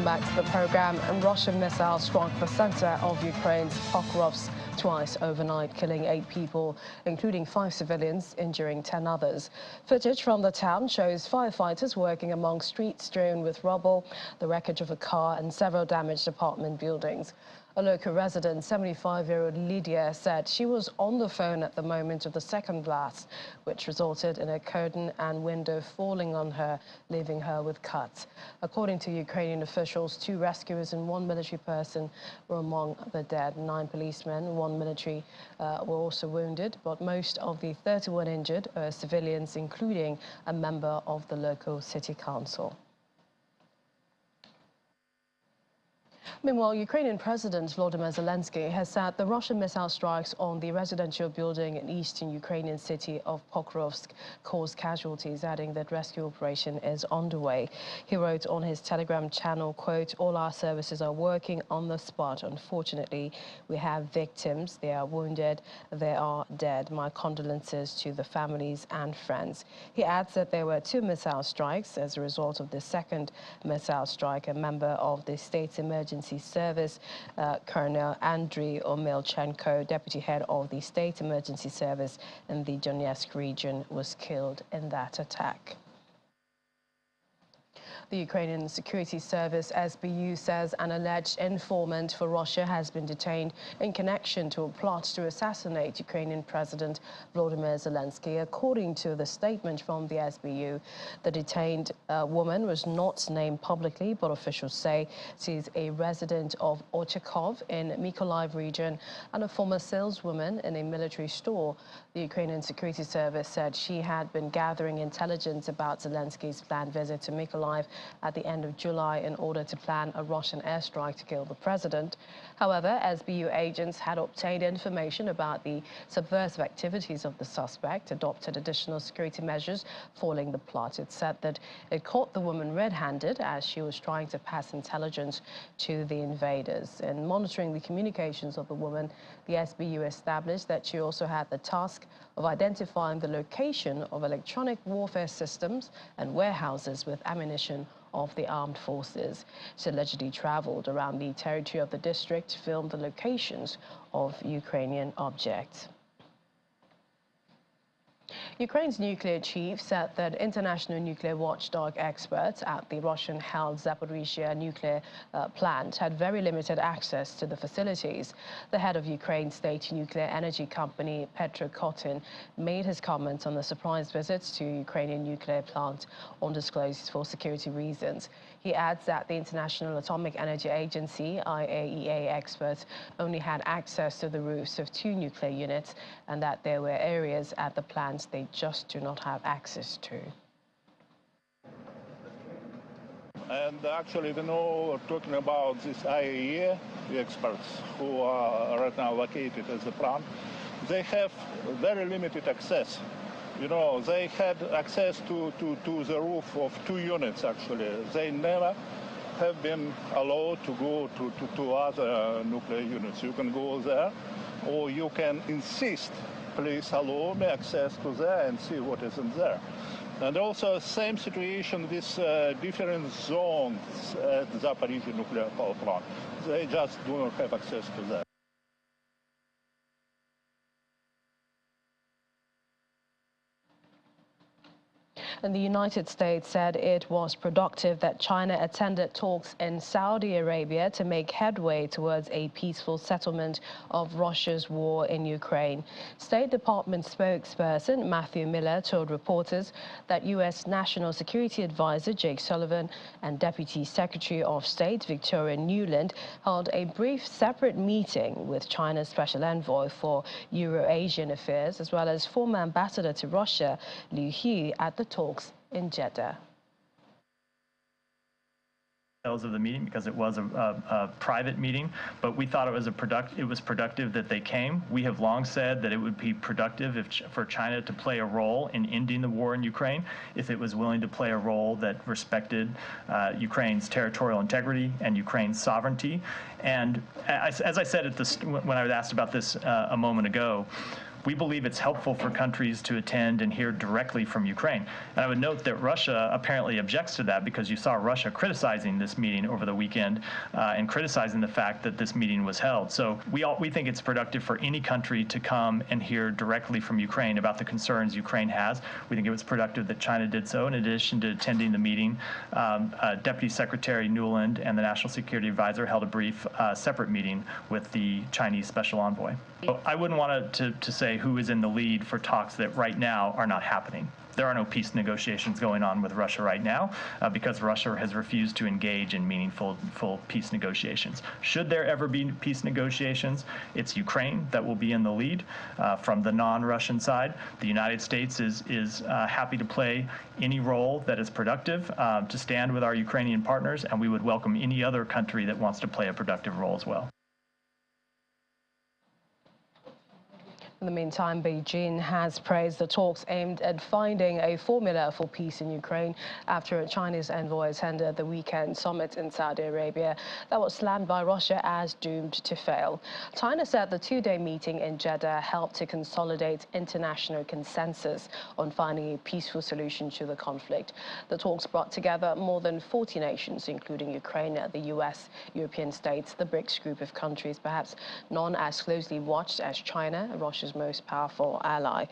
Welcome back to the program. And Russian missiles struck the center of Ukraine's Pokrovsk twice overnight, killing 8 people, including 5 civilians, injuring 10 others. Footage from the town shows firefighters working among streets strewn with rubble, the wreckage of a car and several damaged apartment buildings. A local resident, 75-year-old Lydia, said she was on the phone at the moment of the second blast, which resulted in a curtain and window falling on her, leaving her with cuts. According to Ukrainian officials, 2 rescuers and 1 military person were among the dead. 9 policemen, 1 military were also wounded, but most of the 31 injured are civilians, including a member of the local city council. Meanwhile, Ukrainian President Volodymyr Zelensky has said the Russian missile strikes on the residential building in eastern Ukrainian city of Pokrovsk caused casualties, adding that rescue operation is underway. He wrote on his Telegram channel, quote, "All our services are working on the spot. Unfortunately, we have victims. They are wounded. They are dead. My condolences to the families and friends." He adds that there were 2 missile strikes. As a result of the second missile strike, a member of the state's emergency service, Colonel Andriy Omelchenko, deputy head of the state emergency service in the Donetsk region, was killed in that attack. The Ukrainian Security Service, SBU, says an alleged informant for Russia has been detained in connection to a plot to assassinate Ukrainian President Volodymyr Zelensky. According to the statement from the SBU, the detained woman was not named publicly, but officials say she's a resident of Ochakov in Mykolaiv region and a former saleswoman in a military store. The Ukrainian Security Service said she had been gathering intelligence about Zelensky's planned visit to Mykolaiv at the end of July in order to plan a Russian airstrike to kill the president. However, SBU agents had obtained information about the subversive activities of the suspect, adopted additional security measures foiling the plot. It said that it caught the woman red-handed as she was trying to pass intelligence to the invaders. In monitoring the communications of the woman, the SBU established that she also had the task of identifying the location of electronic warfare systems and warehouses with ammunition of the armed forces. She allegedly traveled around the territory of the district to film the locations of Ukrainian objects. Ukraine's nuclear chief said that international nuclear watchdog experts at the Russian-held Zaporizhzhia nuclear plant had very limited access to the facilities. The head of Ukraine's state nuclear energy company, Petro Kotin, made his comments on the surprise visits to Ukrainian nuclear plant undisclosed for security reasons. He adds that the International Atomic Energy Agency, IAEA, experts only had access to the roofs of 2 nuclear units and that there were areas at the plants they just do not have access to. And actually, we know, talking about this IAEA experts who are right now located at the plant, they have very limited access. You know, they had access to the roof of 2 units, actually. They never have been allowed to go to other nuclear units. You can go there, or you can insist, please allow me access to there and see what is in there. And also, same situation with different zones at the Zaporizhzhia nuclear power plant. They just do not have access to that. And the United States said it was productive that China attended talks in Saudi Arabia to make headway towards a peaceful settlement of Russia's war in Ukraine. State Department spokesperson Matthew Miller told reporters that U.S. National Security Advisor Jake Sullivan and Deputy Secretary of State Victoria Nuland held a brief separate meeting with China's Special Envoy for Euro-Asian Affairs, as well as former Ambassador to Russia, Liu He, at the talks in Jeddah. Of the meeting because it was a private meeting, but we thought it was productive that they came. We have long said that it would be productive for China to play a role in ending the war in Ukraine if it was willing to play a role that respected Ukraine's territorial integrity and Ukraine's sovereignty. And as I said when I was asked about this a moment ago, we believe it's helpful for countries to attend and hear directly from Ukraine. And I would note that Russia apparently objects to that, because you saw Russia criticizing this meeting over the weekend and criticizing the fact that this meeting was held. So we think it's productive for any country to come and hear directly from Ukraine about the concerns Ukraine has. We think it was productive that China did so. In addition to attending the meeting, Deputy Secretary Nuland and the National Security Advisor held a brief separate meeting with the Chinese Special Envoy. I wouldn't want to say who is in the lead for talks that right now are not happening. There are no peace negotiations going on with Russia right now because Russia has refused to engage in meaningful peace negotiations. Should there ever be peace negotiations, it's Ukraine that will be in the lead from the non-Russian side. The United States is happy to play any role that is productive to stand with our Ukrainian partners, and we would welcome any other country that wants to play a productive role as well. In the meantime, Beijing has praised the talks aimed at finding a formula for peace in Ukraine after a Chinese envoy attended the weekend summit in Saudi Arabia that was slammed by Russia as doomed to fail. China said the two-day meeting in Jeddah helped to consolidate international consensus on finding a peaceful solution to the conflict. The talks brought together more than 40 nations, including Ukraine, the US, European states, the BRICS group of countries, perhaps none as closely watched as China, Russia's most powerful ally.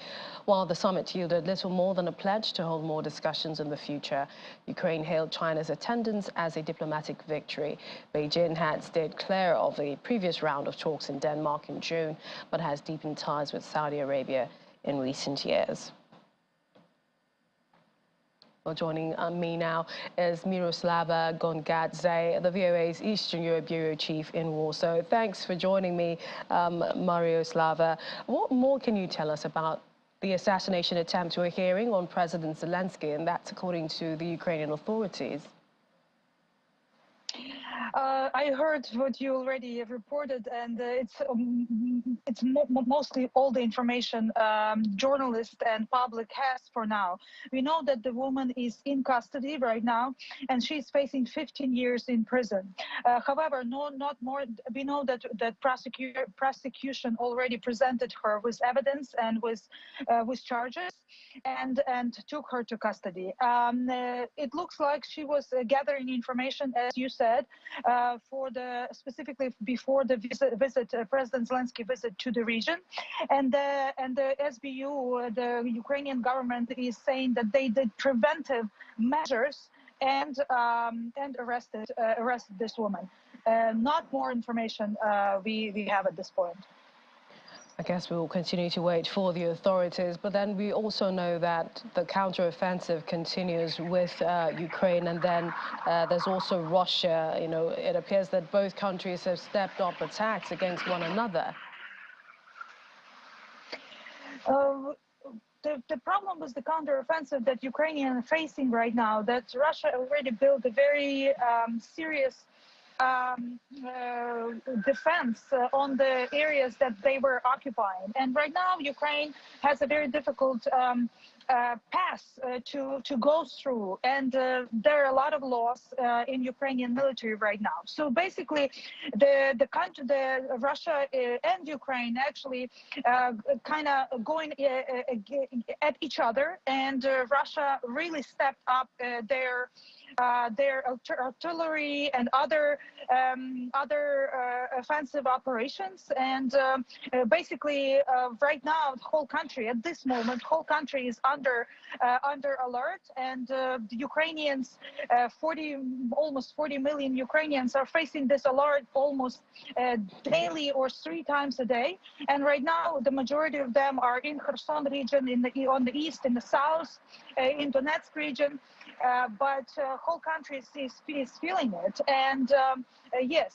While the summit yielded little more than a pledge to hold more discussions in the future, Ukraine hailed China's attendance as a diplomatic victory. Beijing had stayed clear of the previous round of talks in Denmark in June, but has deepened ties with Saudi Arabia in recent years. Well, joining me now is Miroslava Gongadze, the VOA's Eastern Europe Bureau Chief in Warsaw. Thanks for joining me, Miroslava. What more can you tell us about the assassination attempt we're hearing on President Zelensky, and that's according to the Ukrainian authorities? I heard what you already have reported, and it's mostly all the information journalists and public has for now. We know that the woman is in custody right now, and she's facing 15 years in prison. However, no, not more. We know that prosecution already presented her with evidence and with charges, and took her to custody. It looks like she was gathering information, as you said, specifically before the visit, President Zelensky visit to the region, and the SBU, the Ukrainian government, is saying that they did preventive measures and arrested this woman. Not more information we have at this point. I guess we will continue to wait for the authorities, but then we also know that the counteroffensive continues with Ukraine, and then there's also Russia. You know, it appears that both countries have stepped up attacks against one another. The problem with the counteroffensive that Ukrainians are facing right now, that Russia already built a very serious defense on the areas that they were occupying. And right now, Ukraine has a very difficult pass to go through, and there are a lot of loss in Ukrainian military right now. So basically, the Russia and Ukraine actually kind of going at each other, and Russia really stepped up their artillery and other offensive operations, and basically right now the whole country at this moment, whole country is under alert, and the Ukrainians, almost 40 million Ukrainians are facing this alert almost daily or 3 times a day. And right now the majority of them are in Kherson region, on the east, in the south, in Donetsk region. But whole country is feeling it, and yes,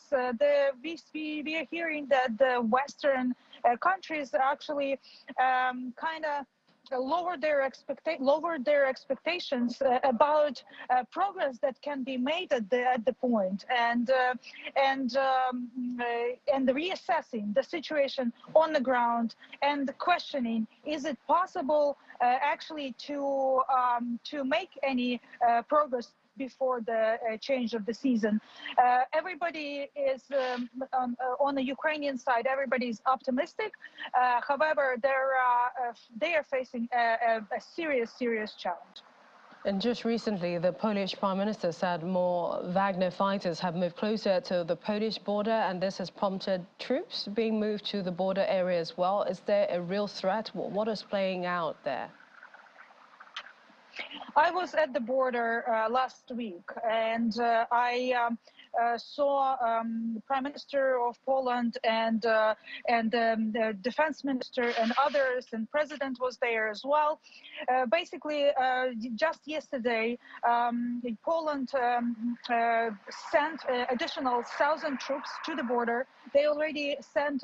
we are hearing that the Western countries actually kind of lowered their expectations about progress that can be made at the point, and reassessing the situation on the ground and questioning, is it possible actually to make any progress before the change of the season. Everybody is on the Ukrainian side. Everybody is optimistic. However, they are facing a serious challenge. And just recently, the Polish Prime Minister said more Wagner fighters have moved closer to the Polish border, and this has prompted troops being moved to the border area as well. Is there a real threat? What is playing out there? I was at the border last week, and I saw the Prime Minister of Poland and the Defense Minister and others, and President was there as well. Basically, just yesterday, Poland sent additional 1,000 troops to the border. They already sent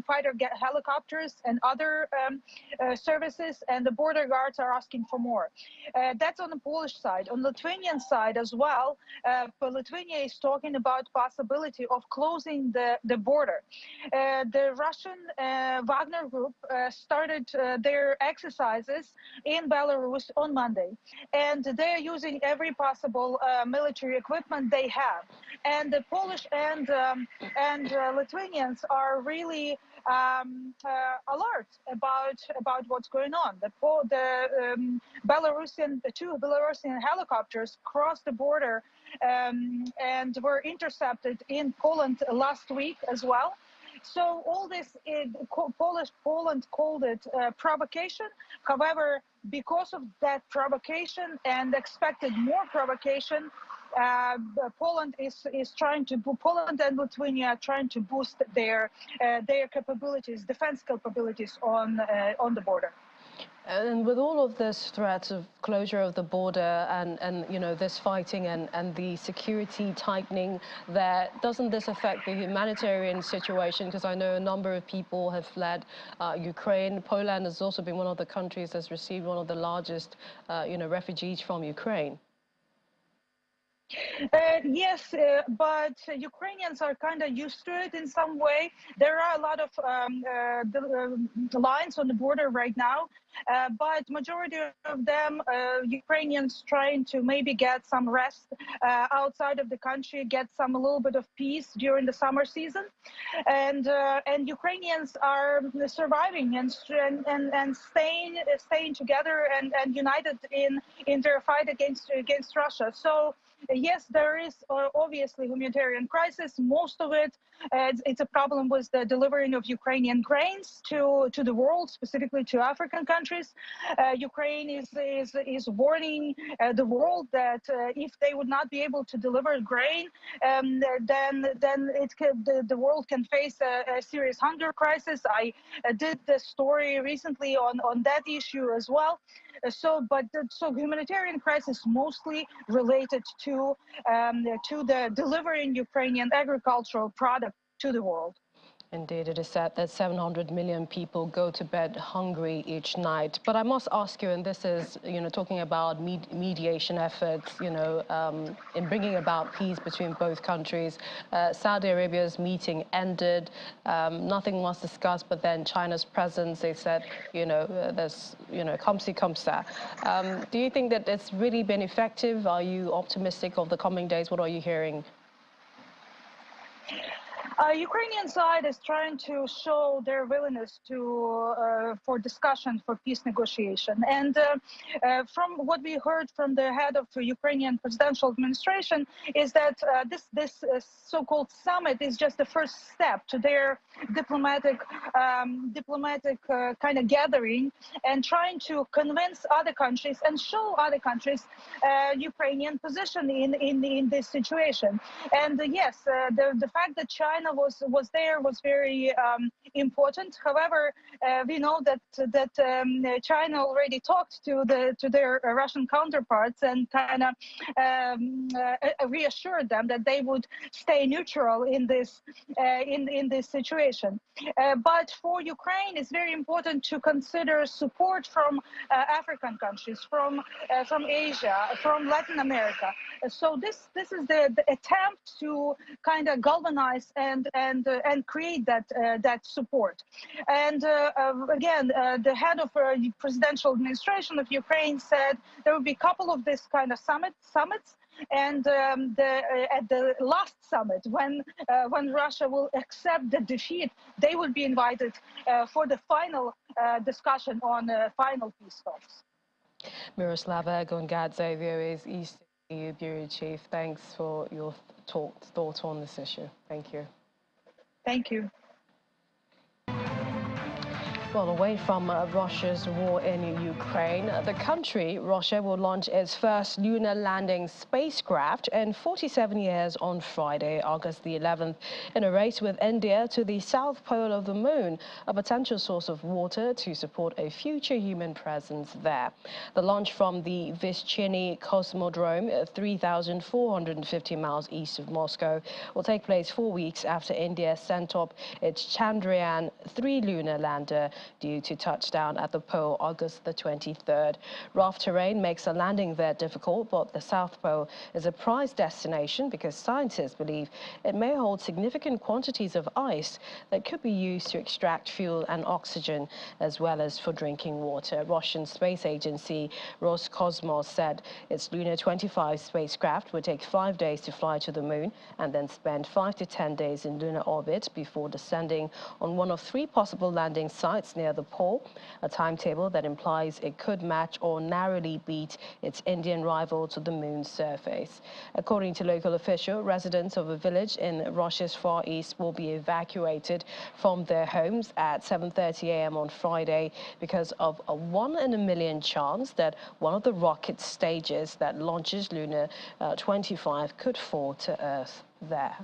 fighter helicopters and other services, and the border guards are asking for more. That's on the Polish side. On the Lithuanian side as well, Lithuania is talking about possibility of closing the border. The Russian Wagner group started their exercises in Belarus on Monday, and they're using every possible military equipment they have. And the Polish and Lithuanians are really alert about what's going on. The two Belarusian helicopters crossed the border and were intercepted in Poland last week as well. So all this, Poland called it provocation. However, because of that provocation and expected more provocation, Poland and Lithuania are trying to boost their capabilities, defense capabilities on the border. And with all of this threat of closure of the border and you know, this fighting and the security tightening there, doesn't this affect the humanitarian situation? Because I know a number of people have fled Ukraine. Poland has also been one of the countries that's received one of the largest you know, refugees from Ukraine. Yes, but Ukrainians are kind of used to it in some way. There are a lot of lines on the border right now, but majority of them, Ukrainians trying to maybe get some rest outside of the country, get a little bit of peace during the summer season, and Ukrainians are surviving and staying together and united in their fight against Russia. So. Yes, there is obviously humanitarian crisis. Most of it, it's a problem with the delivering of Ukrainian grains to the world, specifically to African countries. Ukraine is warning the world that if they would not be able to deliver grain, then the world can face a serious hunger crisis. I did the story recently on that issue as well. So humanitarian crisis mostly related to the delivering Ukrainian agricultural product to the world. Indeed, it is said that 700 million people go to bed hungry each night. But I must ask you, and this is, you know, talking about mediation efforts, you know, in bringing about peace between both countries. Saudi Arabia's meeting ended. Nothing was discussed, but then China's presence, they said, you know, there's, you know, comme ci, comme ça. Do you think that it's really been effective? Are you optimistic of the coming days? What are you hearing? Ukrainian side is trying to show their willingness for discussion, for peace negotiation. And from what we heard from the head of the Ukrainian presidential administration is that this so-called summit is just the first step to their diplomatic kind of gathering and trying to convince other countries and show other countries Ukrainian position in this situation. And yes, the fact that China was there was very important. However, we know that China already talked to their Russian counterparts and kind of reassured them that they would stay neutral in this situation. But for Ukraine, it's very important to consider support from African countries, from Asia, from Latin America. So this is the attempt to kind of galvanize and create that support. And again, the head of presidential administration of Ukraine said there will be a couple of this kind of summits and at the last summit, when Russia will accept the defeat, they will be invited for the final discussion on final peace talks. Miroslava Gongadze, VOA's Eastern EU Bureau Chief, thanks for your thoughts on this issue. Thank you. Thank you. Well, away from Russia's war in Ukraine, the country, Russia, will launch its first lunar landing spacecraft in 47 years on Friday, August the 11th, in a race with India to the south pole of the moon, a potential source of water to support a future human presence there. The launch from the Vyshcheny Cosmodrome, 3,450 miles east of Moscow, will take place 4 weeks after India sent up its Chandrayaan-3 lunar lander due to touchdown at the pole August the 23rd. Rough terrain makes a landing there difficult, but the South Pole is a prized destination because scientists believe it may hold significant quantities of ice that could be used to extract fuel and oxygen, as well as for drinking water. Russian space agency Roscosmos said its Lunar 25 spacecraft would take 5 days to fly to the moon and then spend 5 to 10 days in lunar orbit before descending on one of 3 possible landing sites near the pole, a timetable that implies it could match or narrowly beat its Indian rival to the moon's surface. According to local officials, residents of a village in Russia's far east will be evacuated from their homes at 7:30 a.m. on Friday because of a 1 in a million chance that one of the rocket stages that launches Lunar 25 could fall to Earth there.